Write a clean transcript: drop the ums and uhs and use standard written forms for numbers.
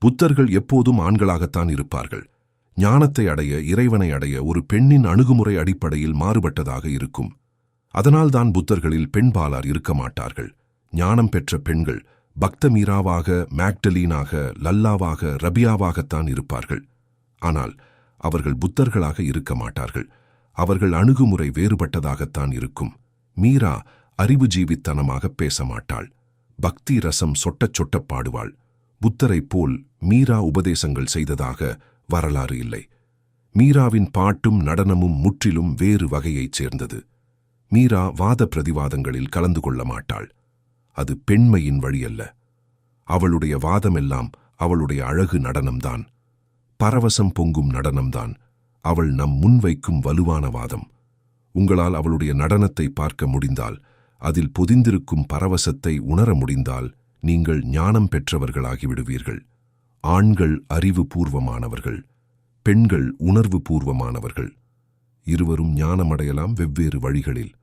புத்தர்கள் எப்போதும் ஆண்களாகத்தான் இருப்பார்கள். ஞானத்தை அடைய, இறைவனை அடைய ஒரு பெண்ணின் அணுகுமுறை அடிப்படையில் மாறுபட்டதாக இருக்கும். அதனால்தான் புத்தர்களில் பெண்பாலார் இருக்க மாட்டார்கள். ஞானம் பெற்ற பெண்கள் பக்த மீராவாக, மேக்டலீனாக, லல்லாவாக, ரபியாவாகத்தான் இருப்பார்கள். ஆனால் அவர்கள் புத்தர்களாக இருக்க மாட்டார்கள். அவர்கள் அணுகுமுறை வேறுபட்டதாகத்தான் இருக்கும். மீரா அறிவுஜீவித்தனமாக பேச மாட்டாள். பக்தி ரசம் சொட்டச் சொட்டப் பாடுவாள். புத்தரைப் போல் மீரா உபதேசங்கள் செய்ததாக வரலாறு இல்லை. மீராவின் பாட்டும் நடனமும் முற்றிலும் வேறு வகையைச் சேர்ந்தது. மீரா வாத பிரதிவாதங்களில் கலந்து கொள்ள மாட்டாள். அது பெண்மையின் வழியல்ல. அவளுடைய வாதமெல்லாம் அவளுடைய அழகு நடனம்தான். பரவசம் பொங்கும் நடனம்தான். அவள் நம் முன்வைக்கும் வலுவான வாதம். உங்களால் அவளுடைய நடனத்தை பார்க்க முடிந்தால், அதில் பொதிந்திருக்கும் பரவசத்தை உணர முடிந்தால், நீங்கள் ஞானம் பெற்றவர்களாகிவிடுவீர்கள். ஆண்கள் அறிவு பூர்வமானவர்கள், பெண்கள் உணர்வு பூர்வமானவர்கள். இருவரும் ஞானமடையலாம் வெவ்வேறு வழிகளில்.